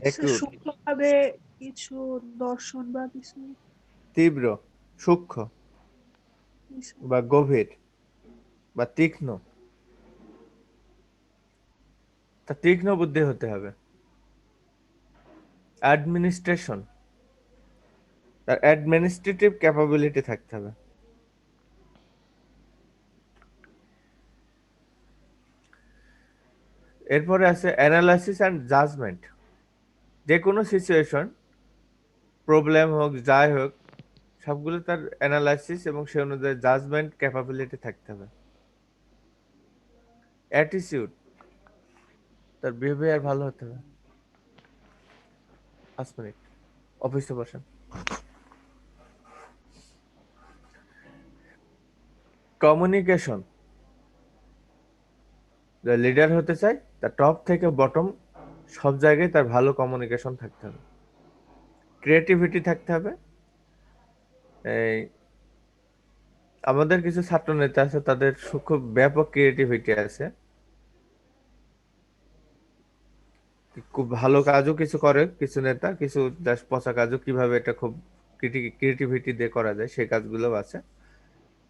অ্যাকিউট সূক্ষ্মভাবে কিছু দর্শন বা কিছু তীব্র, সূক্ষ্ম কিছু বা গভীর বা তীক্ষ্ণ, তা তীক্ষ্ণ বুদ্ধি হতে হবে। অ্যাডমিনিস্ট্রেশন, তার অ্যাডমিনিস্ট্রেটিভ ক্যাপাবিলিটি থাকতে হবে। এরপরে আছে অ্যানালাইসিস অ্যান্ড জাজমেন্ট। যে কোনো সিচুয়েশন, প্রবলেম হোক যাই হোক, সবগুলো তার অ্যানালাইসিস এবং সে অনুযায়ী জাজমেন্ট ক্যাপাবিলিটি থাকতে হবে। অ্যাটিটিউড, তার বিহেভিয়ার ভালো হতে হবে। 5 মিনিট, অফিসে বসেন। কমিউনিকেশন, যে লিডার হতে চায় তার টপ থেকে বটম সব জায়গায় তার ভালো কমিউনিকেশন থাকতে হবে। ক্রিয়েটিভিটি থাকতে হবে। এই আমাদের কিছু ছাত্র নেতা আছে, তাদের খুব ব্যাপক ক্রিয়েটিভিটি আছে, খুব ভালো কাজও কিছু করে কিছু নেতা, কিছু পচা কাজও কিভাবে এটা খুব ক্রিয়েটিভিটি দিয়ে করা যায় সেই কাজগুলো আছে।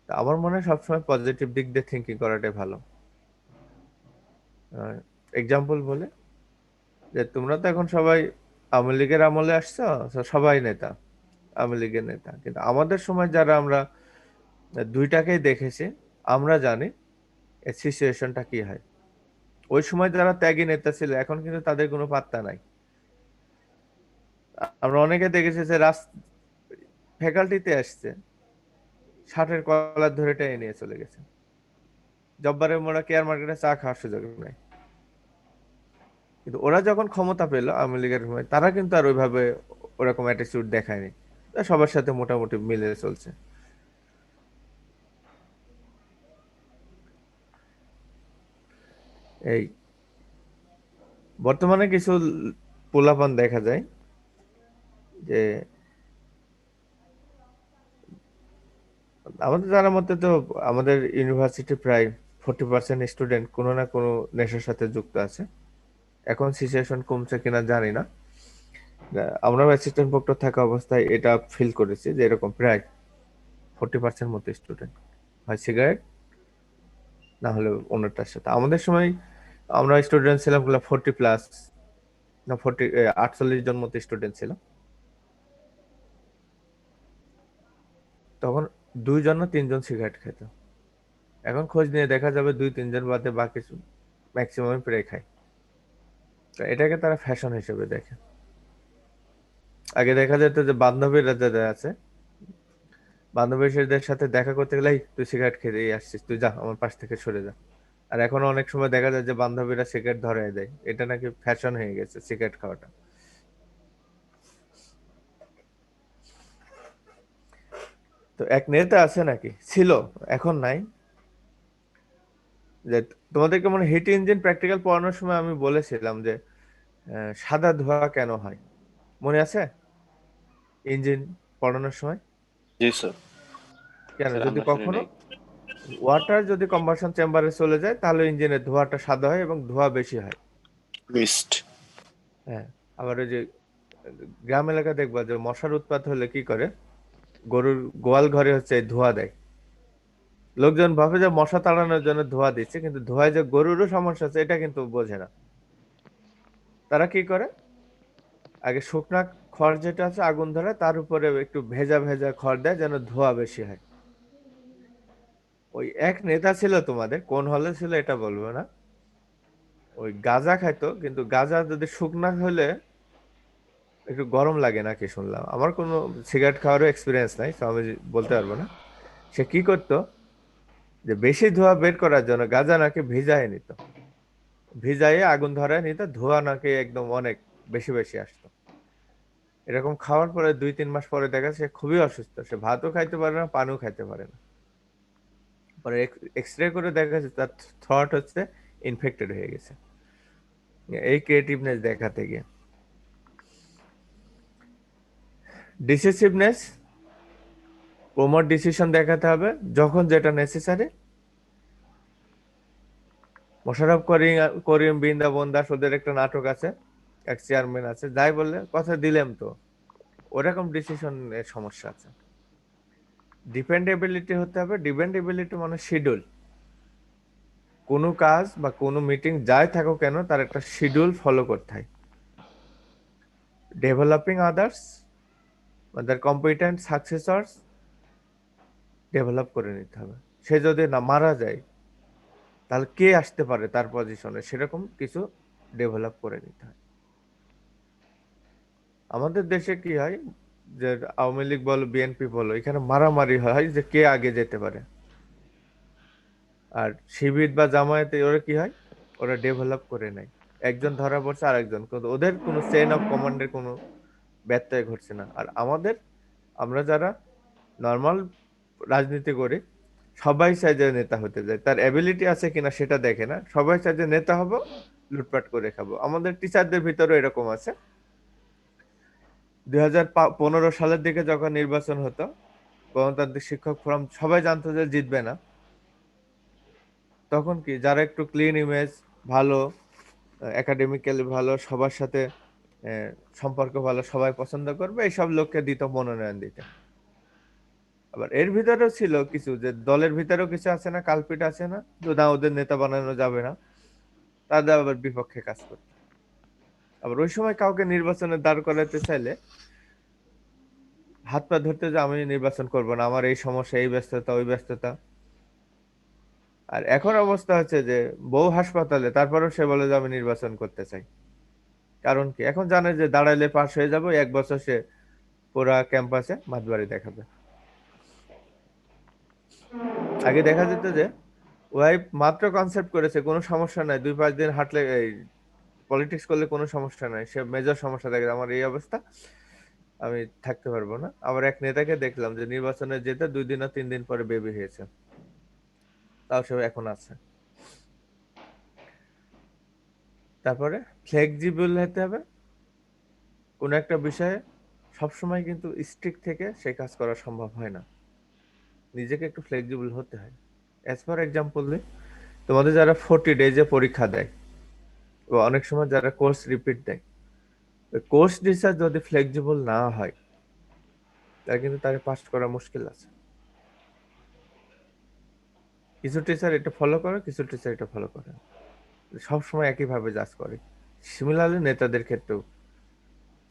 তা আমার মনে হয় সবসময় পজিটিভ দিক দিয়ে থিঙ্কিং করাটাই ভালো। এক্সাম্পল বলে যে তোমরা তো এখন সবাই আওয়ামী লীগের আমলে আসছো, তো সবাই নেতা, আওয়ামী লীগের নেতা, কিন্তু আমাদের সময় যারা আমরা দুইটাকেই দেখেছি, আমরা জানি এর সিচুয়েশনটা কি হয়। ওই সময় যারা ত্যাগী নেতা ছিল এখন কিন্তু তাদের কোনো পাত্তা নাই। আমরা অনেকে দেখেছি যে ফ্যাকাল্টিতে আসছে, শার্টের কলার ধরে টেনে নিয়ে চলে গেছে। জব্বারের মোড়া কেয়ার মার্কেটে চা খাওয়ার সুযোগ নাই। কিন্তু ওরা যখন ক্ষমতা পেল আওয়ামী লীগের সময়, তারা কিন্তু আর ওইভাবে ওরকম অ্যাটিটিউড দেখায়নি। তারা সবার সাথে মোটামুটি মিলে চলছে। এই বর্তমানে কিছু পোলাপান দেখা যায় যে আমাদের জানার মতে তো আমাদের ইউনিভার্সিটি প্রায় 40% স্টুডেন্ট কোনো না কোনো নেশার সাথে যুক্ত আছে। এখন সিচুয়েশন কমছে কিনা জানি না। আমরা অ্যাসিস্ট্যান্ট প্রক্টর থাকা অবস্থায় এটা ফিল করেছি যে এরকম প্রায় 40% মতো স্টুডেন্ট হয় সিগারেট, না হলে অন্যটার সাথে। আমাদের সময় আমরা স্টুডেন্ট ছিলাম 40+, না 48 জন মতো স্টুডেন্ট ছিল। তখন 2 জন না 3 জন সিগারেট খেত। এখন খোঁজ নিয়ে দেখা যাবে 2-3 জন বাদে বাকি ম্যাক্সিমাম প্রায় খায়। তো এটাকে তারা ফ্যাশন হিসেবে দেখে। আগে দেখা যেত যে বান্ধবীরা যারা আছে, বান্ধবীদের সাথে দেখা করতে গেলে, "এই, তুই সিগারেট খেতেই আসছিস, তুই যা আমার পাশ থেকে সরে যা।" আর এখন অনেক সময় দেখা যায় যে বান্ধবীরা সিগারেট ধরায় দেয়। এটা নাকি ফ্যাশন হয়ে গেছে সিগারেট খাওয়াটা। তো এক নেতা আছে নাকি ছিল, এখন নাই, যে তোমাদেরকে মনে হিট ইঞ্জিন প্র্যাকটিক্যাল পড়ানোর সময় আমি বলেছিলাম যে সাদা ধোঁয়া কেন হয়, মনে আছে? ইঞ্জিন পড়ানোর সময় জি স্যার। কেন, স্যার যদি আমরা শুনি কখনো নাই। ওয়াটার যদি কম্বাসন চেম্বারে চলে যায় তাহলে ইঞ্জিনের ধোঁয়াটা সাদা হয় এবং ধোঁয়া বেশি হয়। মিস্ট। হ্যাঁ, আবার ওই যে গ্রাম এলাকা দেখবা যে মশার উৎপাত হলে কি করে, গরুর গোয়াল ঘরে হচ্ছে ধোঁয়া দেয়। লোকজন ভাবে যে মশা তাড়ানোর জন্য ধোঁয়া দিচ্ছে, কিন্তু ধোঁয়ায় যে গরুরও সমস্যা আছে এটা কিন্তু বোঝে না। তারা কি করে, আগে শুকনা খড় যেটা আছে আগুন ধরে তার উপরে একটু ভেজা ভেজা খড় দেয় যেন ধোঁয়া বেশি হয়। ওই এক নেতা ছিল তোমাদের, কোন হলে ছিল এটা বলবো না, ওই গাঁজা খাইতো, কিন্তু গাঁজা যদি শুকনা হলে একটু গরম লাগে নাকি শুনলাম। আমার কোনো সিগারেট খাওয়ারও এক্সপিরিয়েন্স নাই, তো আমি বলতে পারবো না। সে কি করতো, যে বেশি ধোঁয়া বের করার জন্য গাঁজা নাকি ভিজায় নিত, ভিজাইয়ে আগুন ধরায় নিত, ধোঁয়া নাকি একদম অনেক বেশি বেশি আসতো। এরকম খাওয়ার পরে 2-3 মাস পরে দেখা যাচ্ছে সে খুবই অসুস্থ, সে ভাতও খাইতে পারে না, পানিও খাইতে পারে না। পরে এক্সরে করে দেখা যাচ্ছে তার থ্রট হচ্ছে ইনফেক্টেড হয়ে গেছে, এই ক্রিয়েটিভনেস দেখাতে গিয়ে। ডিসিসিভনেস, প্রমোট ডিসিশন দেখাতে হবে যখন যেটা নেসেসারি। মোশাররফ করিম, করিম বৃন্দাবন দাস, ওদের একটা নাটক আছে, এক চেয়ারম্যান আছে, যাই বললে কথা দিলাম তো, ওরকম ডিসিশনের সমস্যা আছে। ডিপেন্ডেবিলিটি হতে হবে। ডিপেন্ডেবিলিটি মানে শিডিউল। কোনো কাজ বা কোনো মিটিং যাই থাকুক কেন তার একটা শিডিউল ফলো করতে হয়। ডেভেলপিং আদার্স, তাদের কম্পিটেন্ট সাকসেসর্স ডেভেলপ করে নিতে হবে। সে যদি না মারা যায় তাহলে কে আসতে পারে তার পজিশনে, সেরকম কিছু ডেভেলপ করে নিতে হয়। আমাদের দেশে কি হয়, যে আওয়ামী লীগ বলো বিএনপি বলো, এখানে মারামারি হয় যে কে আগে যেতে পারে। আর শিবির বা জামায়াতে ওরা কি হয়, ওরা ডেভেলপ করে নেয়। একজন ধরা পড়ছে আরেকজন, কিন্তু ওদের কোনো চেইন অফ কমান্ডের কোনো ব্যত্যয় ঘটছে না। আর আমরা যারা নর্মাল রাজনীতি করি, সবাই চায় যে নেতা হতে যায়, তার অ্যাবিলিটি আছে কিনা সেটা দেখে না, সবাই চায় যে নেতা হবো, লুটপাট করে খাবো। আমাদের টিচারদের ভিতরেও এরকম আছে। 2015 সালের দিকে যখন নির্বাচন হতো, গণতান্ত্রিক শিক্ষক ফোরাম সবাই জানতো যে জিতবে না। তখন কি, যারা একটু ক্লিন ইমেজ, ভালো, একাডেমিক্যালি ভালো, সবার সাথে আহ, সম্পর্ক ভালো, সবাই পছন্দ করবে, এইসব লোককে দিত মনোনয়ন দিতে। আবার এর ভিতরেও ছিল কিছু, যে দলের ভিতরেও কিছু আছে না, কালপিট আছে না, তো না ওদের নেতা বানানো যাবে না, তাদের আবার বিপক্ষে কাজ করতো। আবার ওই সময় কাউকে নির্বাচনে দাঁড় করাতে চাইলে হাত পা ধরতে যে আমি নির্বাচন করব না, আমার এই সমস্যা, এই ব্যস্ততা, ওই ব্যস্ততা। আর এখন অবস্থা হচ্ছে যে বউ হাসপাতালে, তারপরেও সে বলে যে আমি নির্বাচন করতে চাই। কারণ কি? এখন জানে যে দাঁড়াইলে পাশ হয়ে যাবো, 1 বছর সে পুরা ক্যাম্পাসে মাতবাড়ি দেখাবে। আগে দেখা যেত যে ওয়াইফ মাত্র কনসেপ্ট করেছে, কোনো সমস্যা নাই, 2-5 দিন হাঁটলে, এই পলিটিক্স করলে কোনো সমস্যা নাই, সে মেজর সমস্যা দেখে আমার এই অবস্থা, আমি থাকতে পারবো না। আবার এক নেতাকে দেখলাম যে নির্বাচনে যেতে 2 দিন না 3 দিন পরে বেবি হয়েছে, তাও সে এখন আছে। তারপরে ফ্লেক্সিবল হতে হবে কোন একটা বিষয়ে। সবসময় কিন্তু স্ট্রিক্ট থেকে সেই কাজ করা সম্ভব হয় না, নিজেকে একটু ফ্লেক্সিবল হতে হয়। অ্যাজ ফর এক্সাম্পল, তোমাদের যারা 40 ডেজে পরীক্ষা দেয়, বা অনেক সময় যারা কোর্স রিপিট দেয়, কোর্স টিচার যদি ফ্লেক্সিবল না হয়, তাহলে কিন্তু তাকে পাস করা মুশকিল আছে। কিছু টিচার এটা ফলো করে, কিছু টিচার এটা ফলো করে না। সবসময় একইভাবে জাজ করে। সিমিলারলি নেতাদের ক্ষেত্রেও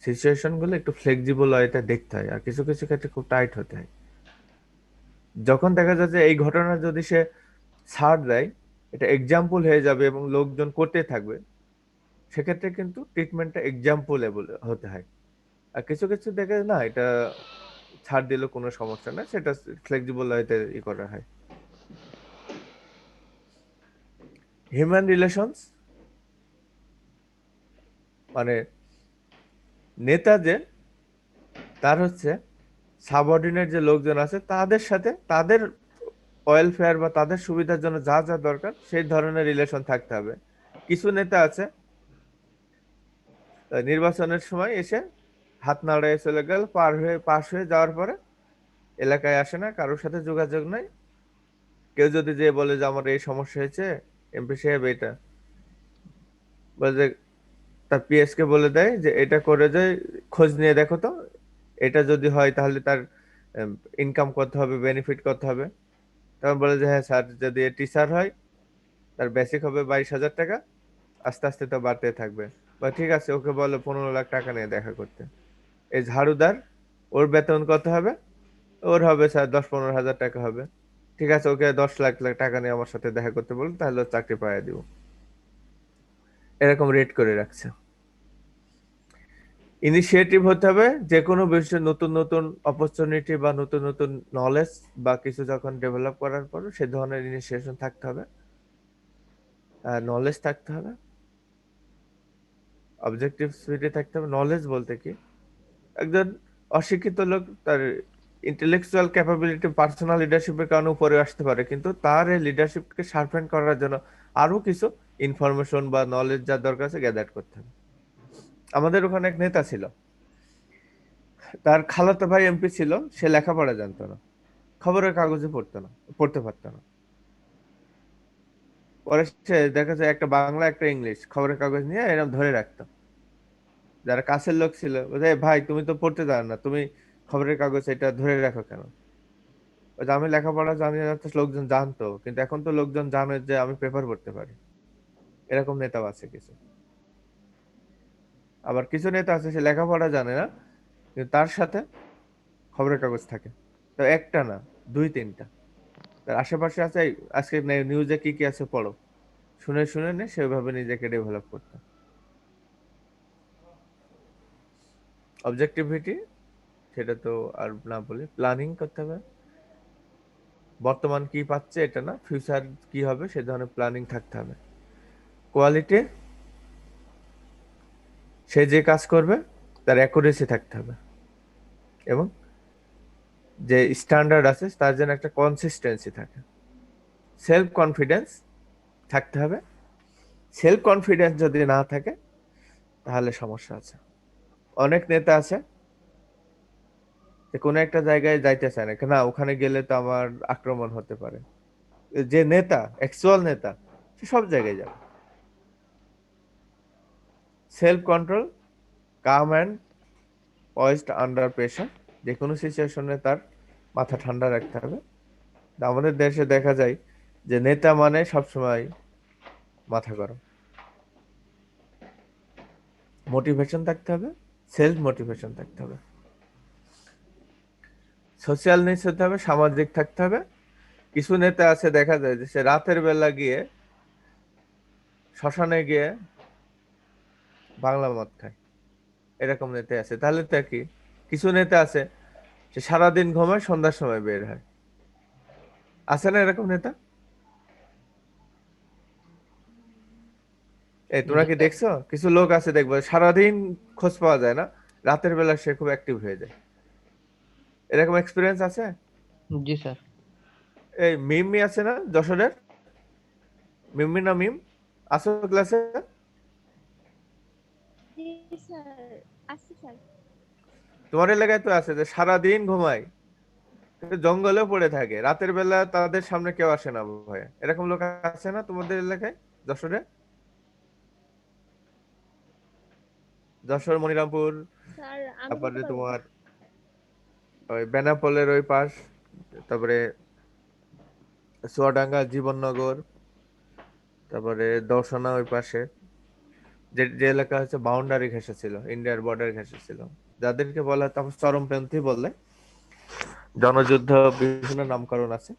সিচুয়েশন গুলো একটু ফ্লেক্সিবল হয়, এটা দেখতে হয়, আর কিছু কিছু ক্ষেত্রে খুব টাইট হতে হয়। যখন দেখা যাচ্ছে এই ঘটনা যদি সে ছাড় দেয়, এটা এক্সাম্পল হয়ে যাবে এবং লোকজন করতে থাকবে, সেক্ষেত্রে কিন্তু ট্রিটমেন্টটা এক্সাম্পলেবল হতে হয়। আর কিছু কিছু দেখে না, এটা ছাড় দিলে কোনো সমস্যা না, সেটা ফ্লেক্সিবল হইতে করা হয়। হিউম্যান রিলেশনস মানে নেতা যে, তার হচ্ছে সাবঅর্ডিনেট যে লোকজন আছে তাদের সাথে তাদের ওয়েলফেয়ার বা তাদের সুবিধার জন্য যা যা দরকার সেই ধরনের রিলেশন থাকতে হবে। কিছু নেতা আছে নির্বাচনের সময় এসে হাত নাড়িয়ে চলে গেল, পাশ হয়ে যাওয়ার পরে এলাকায় আসে না, কারোর সাথে যোগাযোগ নাই। কেউ যদি যে বলে যে আমার এই সমস্যা হয়েছে, এমপি সাহেব এটা বলে যে, তার পিএস কে বলে দেয় যে এটা করে যে খোঁজ নিয়ে দেখো তো, এটা যদি হয় তাহলে তার ইনকাম কত হবে, বেনিফিট কত হবে। তখন বলে যে হ্যাঁ স্যার, যদি টিচার হয় তার বেসিক হবে 22,000 টাকা, আস্তে আস্তে তো বাড়তে থাকবে। বা ঠিক আছে, ওকে বলো 15 লাখ টাকা নিয়ে দেখা করতে। এই ঝাড়ুদার, ওর বেতন কত হবে? ওর হবে স্যার 10-15 হাজার টাকা হবে। ঠিক আছে, ওকে 10 লাখ টাকা নিয়ে আমার সাথে দেখা করতে বলুন, তাহলে ওর চাকরি পাইয়ে দিব। এরকম রেট করে রাখছে। ইনিশিয়েটিভ হতে হবে, যে কোনো বিষয়ে নতুন নতুন অপরচুনিটি বা নতুন নতুন নলেজ বা কিছু যখন ডেভেলপ করার পর সে ধরনের ইনিশিয়েশন থাকতে হবে, নলেজ থাকতে হবে, অবজেক্টিভিটি থাকতে হবে। নলেজ বলতে কি, একজন অশিক্ষিত লোক তার ইন্টেলেকচুয়াল ক্যাপাবিলিটি, পার্সোনাল লিডারশিপের কারণে উপরে আসতে পারে, কিন্তু তার এই লিডারশিপকে শার্পেন করার জন্য আরো কিছু ইনফরমেশন বা নলেজ যা দরকার আছে গ্যাদার করতে হবে। আমাদের ওখানে এক নেতা ছিল, তার খালাতো ভাই এমপি ছিল, সে লেখাপড়া জানতো না, খবরের কাগজে পড়তো না, পড়তে পারতো না। পরে সে দেখা যায় একটা বাংলা একটা ইংলিশ খবরের কাগজ নিয়ে এরকম ধরে রাখতো। যারা কাছের লোক ছিল বলছে, "এ ভাই তুমি তো পড়তে জানো না, তুমি খবরের কাগজ এটা ধরে রাখো কেন?" বলছে, আমি লেখাপড়া জানি না, তো লোকজন জানতো, কিন্তু এখন তো লোকজন জানে যে আমি পেপার পড়তে পারি। এরকম নেতাও আছে কিছু। আবার কিছু নেতা আছে সে লেখাপড়া জানে না, কিন্তু তার সাথে খবরের কাগজ থাকে, তো একটা না, 2-3টা। তার আশেপাশে আছে, "এই, আজকে নিউজে কি কি আছে পড়ো।" শুনে শুনে নে সেভাবে নিজেকে ডেভেলপ করতে। অবজেক্টিভিটি, সেটা তো আর না বলি, প্ল্যানিং করতে হবে। বর্তমান কি পাচ্ছে এটা না, ফিউচার কি হবে সে ধরনের প্ল্যানিং থাকতে হবে। কোয়ালিটি, সে যে কাজ করবে তার অ্যাকুরেসি থাকতে হবে, এবং যে স্ট্যান্ডার্ড আছে তার যেন একটা কনসিস্টেন্সি থাকে। সেলফ কনফিডেন্স থাকতে হবে। সেলফ কনফিডেন্স যদি না থাকে তাহলে সমস্যা আছে। অনেক নেতা আছে যে কোনো একটা জায়গায় যাইতে চায় না, না ওখানে গেলে তো আমার আক্রমণ হতে পারে। যে নেতা, অ্যাকচুয়াল নেতা, সে সব জায়গায় যাবে। Self control, calm and poised under pressure, যে কোনো সিচুয়েশনে তার মাথা ঠান্ডা রাখতে হবে। আমাদের দেশে দেখা যায় যে নেতা মানে সবসময় মাথা গরম। মোটিভেশন থাকতে হবে, সেলফ মোটিভেশন থাকতে হবে। সোশ্যাল নিডস হতে হবে, সামাজিক থাকতে হবে। কিছু নেতা আছে দেখা যায় যে সে রাতের বেলা গিয়ে শ্মশানে গিয়ে বাংলা মদ খায়, এরকম নেতা আছে। তাহলে তা কি? কিছু নেতা আছে সে সারাদিন ঘুমায়, সন্ধ্যার সময় বের হয়, আছে না এরকম নেতা? এই তোমরা জি কি স্যার। দেখছো? কিছু লোক আছে দেখবে সারাদিন খোঁজ পাওয়া যায় না, রাতের বেলা সে খুব অ্যাক্টিভ হয়ে যায়। এরকম এক্সপিরিয়েন্স আছে? জি স্যার। এই মিমি আছে না যশোরের, মিমি না মিম, আসো ক্লাসে? জি স্যার, আছি স্যার। তোমার এলাকায় তো আছে যে সারাদিন ঘুমায়, কিন্তু জঙ্গলে পড়ে থাকে, রাতের বেলা তাদের সামনে কেউ আসে না ভয়ে। এরকম লোক আছে না তোমাদের এলাকায়, যশোরে? যশোর, মনিরামপুর, স্যার আমি বলতে তারপরে পারবো না। তোমার ওই বেনাপোলের ওই পাশ, তারপরে চুয়াডাঙ্গা, জীবননগর, তারপরে দর্শনা ওই পাশে, যে যে এলাকা হচ্ছে বাউন্ডারি ঘেঁষে ছিল, ইন্ডিয়ার বর্ডার ঘেঁষে ছিল, যাদেরকে বলা হয় তারপর চরমপন্থী বললে, জনযুদ্ধ বিভিন্ন নামকরণ আছে।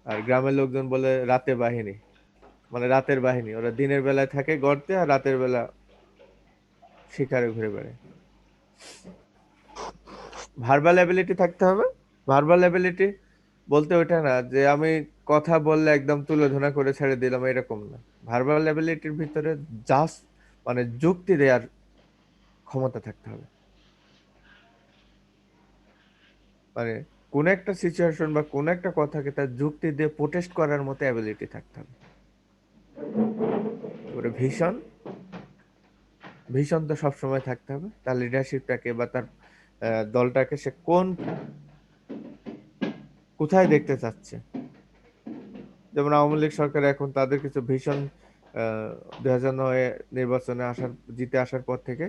আর গ্রামের লোকজন বলে রাতে বাহিনী, মানে রাতের বাহিনী। ওরা দিনের বেলায় থাকে গর্তে, আর রাতের বেলা শিকারে ঘুরে বেড়ায়। ভার্বাল অ্যাবিলিটি থাকতে হবে। ভার্বাল অ্যাবিলিটি বলতে ওইটা না যে আমি কথা বললে একদম তুলোধনা করে ছেড়ে দিলাম, এরকম না। ভার্বাল অ্যাবিলিটির ভিতরে জাস্ট মানে যুক্তি দেওয়ার ক্ষমতা থাকতে হবে। মানে কোন একটা সিচুয়েশন বা কোন একটা কথাকে তার যুক্তি দিয়ে প্রোটেস্ট করার মতো অ্যাবিলিটি থাকতে হবে। তারপরে ভিশন, ভিশন তো সবসময় থাকতে হবে। তার লিডারশিপটাকে বা তার দলটাকে সে কোথায় দেখতে চাচ্ছে। যেমন আওয়ামী লীগ সরকার এখন তাদের কিছু ভীষণ 2009 নির্বাচনে জিতে আসার পর থেকে,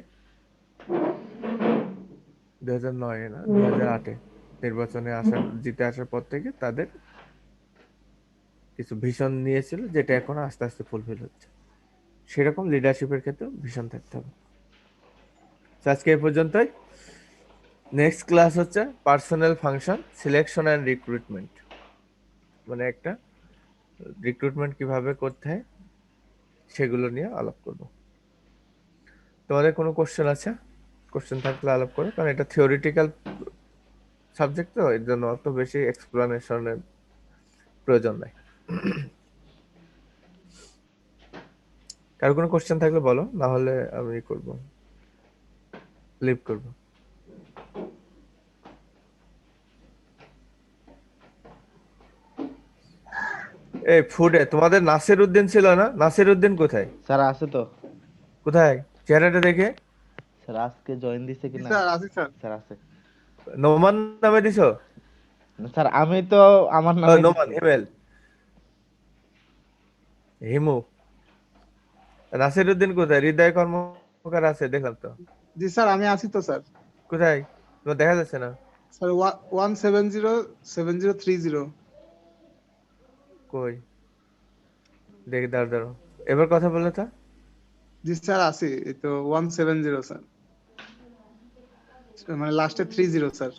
2009 না 2008 নির্বাচনে জিতে আসার পর থেকে তাদের কিছু ভীষণ নিয়েছিল, যেটা এখন আস্তে আস্তে ফুলফিল হচ্ছে। সেরকম লিডারশিপের ক্ষেত্রে ভীষণ থাকতে হবে। তো আজকে এই পর্যন্তই। নেক্সট ক্লাস হচ্ছে personal function, selection and recruitment, মানে একটা রিক্রুটমেন্ট কিভাবে করতে হয় সেগুলো নিয়ে আলাপ করব। তোমাদের কোনো কোশ্চেন আছে? কোশ্চেন থাকলে আলাপ করো, কারণ এটা থিওরিটিক্যাল সাবজেক্ট, তো এর জন্য অত বেশি এক্সপ্লানেশনের প্রয়োজন নাই। কারো কোনো কোশ্চেন থাকলে বলো, না হলে আমি করব, লিভ করব। এই ফুডে তোমাদের নাসির উদ্দিন ছিল না? নাসির উদ্দিন কোথায়? স্যার আছে তো। কোথায় চেহারাটা দেখে? স্যার আজকে জয়েন দিছে কিনা? স্যার আছি স্যার। স্যার আছে। নোমান নামে দিছো? না, স্যার আমি তো আমার নামে নোমান, দিছি। হিমেল, হিমু। নাসির উদ্দিন কোথায়? হৃদয় কর্মকার আছে দেখলাম তো। জি স্যার আমি আছি তো স্যার। কোথায়? তোমার দেখা যাচ্ছে না। স্যার 1707030। কই দেখি, দাঁড়াও দাঁড়াও, এবার কথা বলে তো। জি স্যার আছি, এই তো 170 স্যার, মানে লাস্টে 30 স্যার।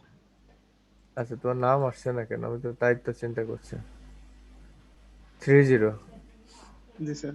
আচ্ছা, তোমার নাম আসছে না কেন? আমি তো তাই তো চিন্তা করছি। 30। জি স্যার।